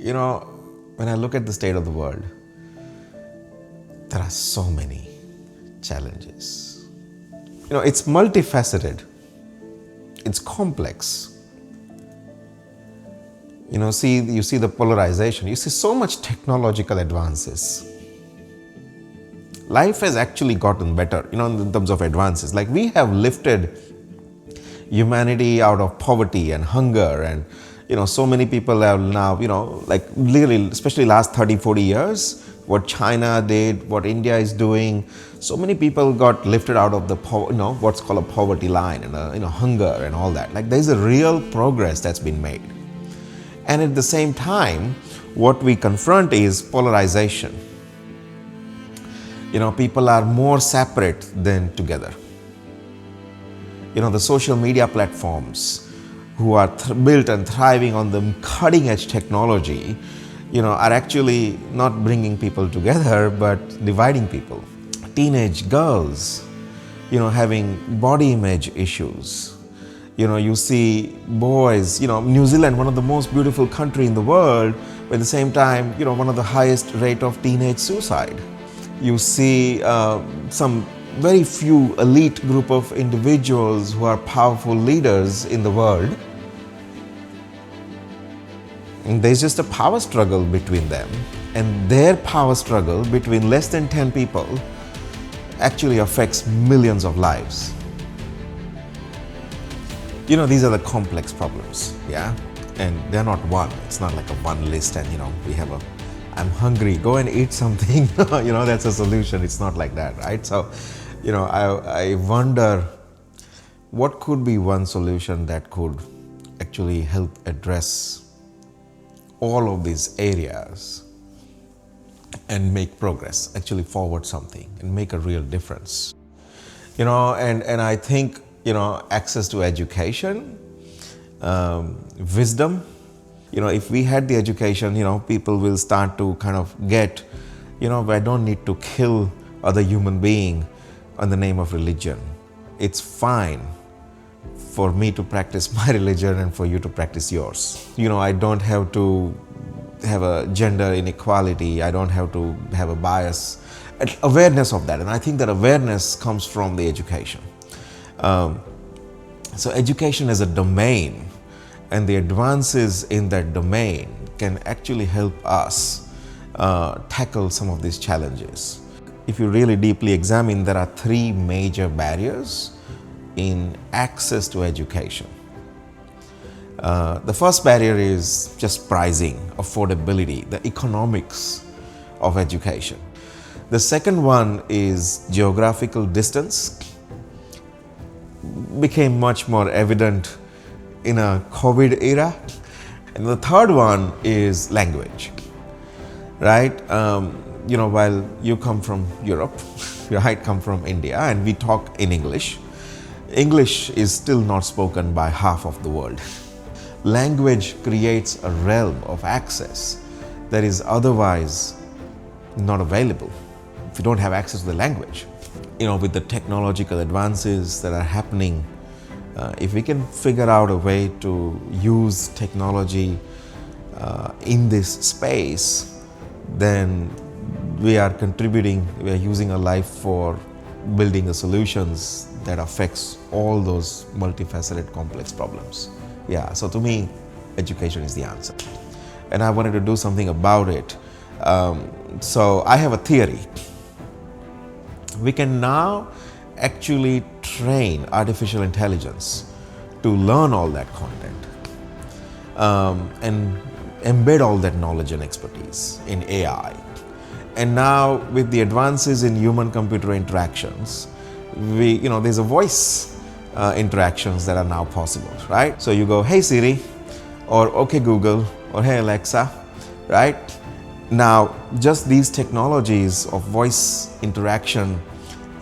You know, when I look at the state of the world, there are so many challenges. It's multifaceted, it's complex. You see the polarization, you see so much technological advances. Life has actually gotten better, in terms of advances. Like, we have lifted humanity out of poverty and hunger, and so many people have now, like literally, especially last 30-40 years, what China did, what India is doing, so many people got lifted out of the what's called a poverty line, and hunger and all that. Like, there's a real progress that's been made. And at the same time, what we confront is polarization. People are more separate than together. The social media platforms, who are built and thriving on the cutting edge technology, are actually not bringing people together, but dividing people. Teenage girls, having body image issues. You see boys, New Zealand, one of the most beautiful country in the world, but at the same time, one of the highest rate of teenage suicide. You see some very few elite group of individuals who are powerful leaders in the world. And there's just a power struggle between them, and their power struggle between less than 10 people actually affects millions of lives. These are the complex problems, yeah? And they're not one. It's not like a one list and, we have I'm hungry, go and eat something, that's a solution. It's not like that, right? So, I wonder what could be one solution that could actually help address all of these areas and make progress, actually forward something and make a real difference. And I think, access to education, wisdom. If we had the education, people will start to kind of get, I don't need to kill other human being in the name of religion. It's fine for me to practice my religion and for you to practice yours. I don't have to have a gender inequality. I don't have to have a bias. Awareness of that. And I think that awareness comes from the education. So education as a domain, and the advances in that domain can actually help us tackle some of these challenges. If you really deeply examine, there are three major barriers in access to education. The first barrier is just pricing, affordability, the economics of education. The second one is geographical distance. Became much more evident in a COVID era. And the third one is language, right? While you come from Europe, I come from India, and we talk in English. English is still not spoken by half of the world. Language creates a realm of access that is otherwise not available if you don't have access to the language. With the technological advances that are happening, if we can figure out a way to use technology in this space, then we are contributing, we are using our life for building the solutions that affects all those multifaceted complex problems. Yeah, so to me, education is the answer. And I wanted to do something about it. So I have a theory. We can now actually train artificial intelligence to learn all that content and embed all that knowledge and expertise in AI. And now with the advances in human-computer interactions, there's a voice interactions that are now possible, right? So you go, hey Siri, or okay Google, or hey Alexa, right? Now, just these technologies of voice interaction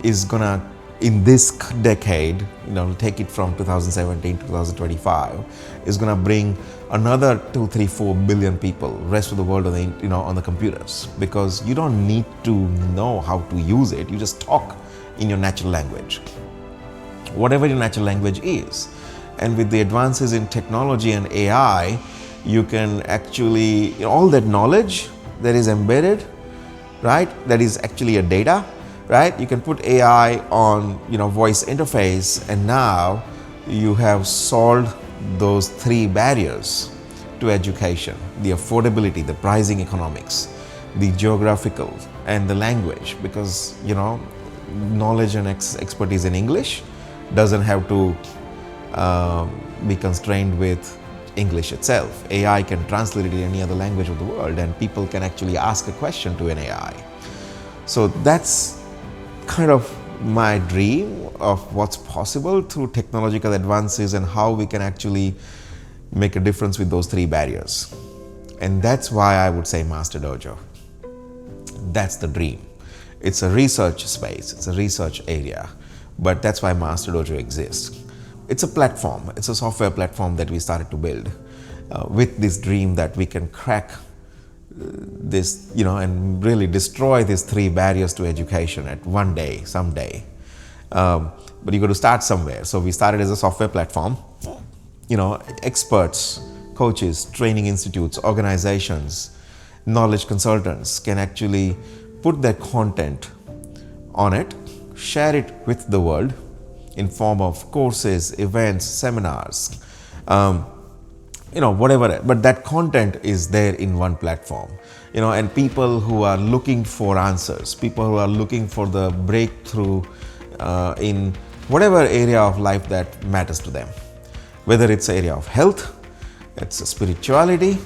is gonna, in this decade, take it from 2017 to 2025, is gonna bring another 2, 3, 4 billion people, rest of the world on the computers, because you don't need to know how to use it. You just talk in your natural language, whatever your natural language is. And with the advances in technology and AI, You can actually, all that knowledge that is embedded, right, that is actually a data, right? You can put AI on, voice interface, and now you have solved those three barriers to education: the affordability, the pricing economics, the geographical, and the language. Because knowledge and expertise in English doesn't have to be constrained with English itself. AI can translate it in any other language of the world, and people can actually ask a question to an AI. So that's kind of my dream of what's possible through technological advances and how we can actually make a difference with those three barriers. And that's why I would say Masterdojo. That's the dream. It's a research space, it's a research area, but that's why Masterdojo exists. It's a platform, it's a software platform that we started to build with this dream that we can crack this, and really destroy these three barriers to education at one day, someday. But you got to start somewhere. So we started as a software platform. Experts, coaches, training institutes, organizations, knowledge consultants can actually put their content on it, share it with the world in form of courses, events, seminars, whatever, but that content is there in one platform, and people who are looking for answers, people who are looking for the breakthrough in whatever area of life that matters to them, whether it's area of health, it's spirituality,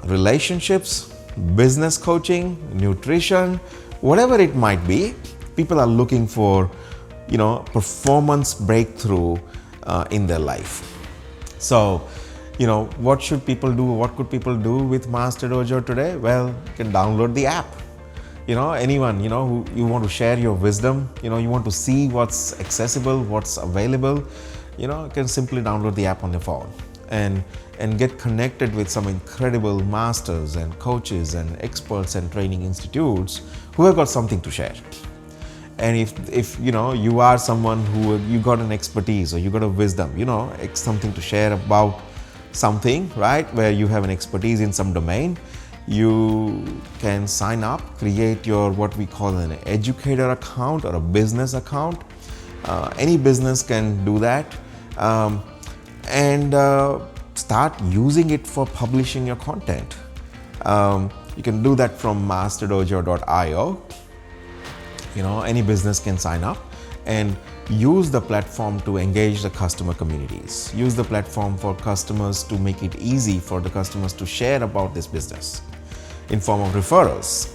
relationships, business coaching, nutrition, whatever it might be, people are looking for, performance breakthrough in their life. So, what should people do? What could people do with Masterdojo today? Well, you can download the app. Anyone, who you want to share your wisdom, you want to see what's accessible, what's available, you can simply download the app on your phone and get connected with some incredible masters and coaches and experts and training institutes who have got something to share. And if you are someone who you got an expertise or you got a wisdom, something to share about something, right, where you have an expertise in some domain, you can sign up, create your what we call an educator account or a business account. Any business can do that, and start using it for publishing your content. You can do that from masterdojo.io. Any business can sign up and use the platform to engage the customer communities. Use the platform for customers to make it easy for the customers to share about this business in form of referrals.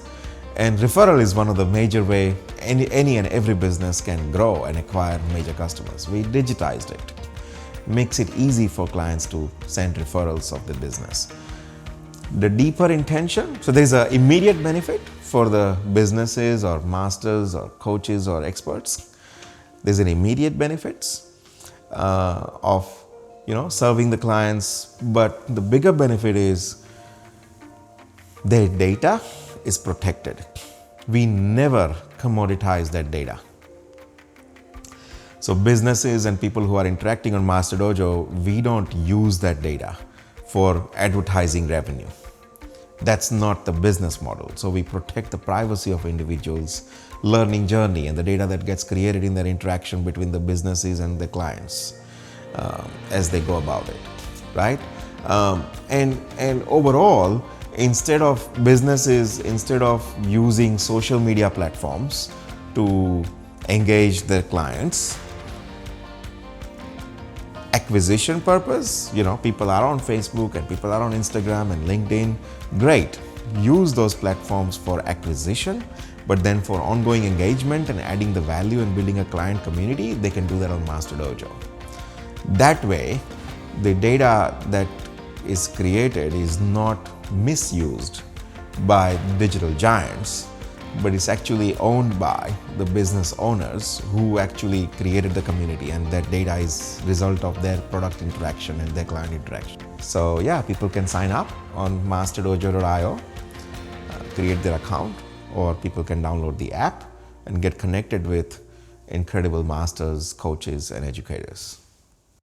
And referral is one of the major way any and every business can grow and acquire major customers. We digitized it. Makes it easy for clients to send referrals of the business. The deeper intention, so there's an immediate benefit for the businesses or masters or coaches or experts. There's an immediate benefits of serving the clients, but the bigger benefit is their data is protected. We never commoditize that data. So businesses and people who are interacting on Masterdojo, we don't use that data for advertising revenue. That's not the business model. So we protect the privacy of individuals' learning journey and the data that gets created in their interaction between the businesses and the clients as they go about it, right? And overall, instead of using social media platforms to engage their clients, acquisition purpose, people are on Facebook and people are on Instagram and LinkedIn. Great. Use those platforms for acquisition, but then for ongoing engagement and adding the value and building a client community, they can do that on Masterdojo. That way, the data that is created is not misused by digital giants, but it's actually owned by the business owners who actually created the community, and that data is result of their product interaction and their client interaction. So yeah, people can sign up on masterdojo.io, create their account, or people can download the app and get connected with incredible masters, coaches, and educators.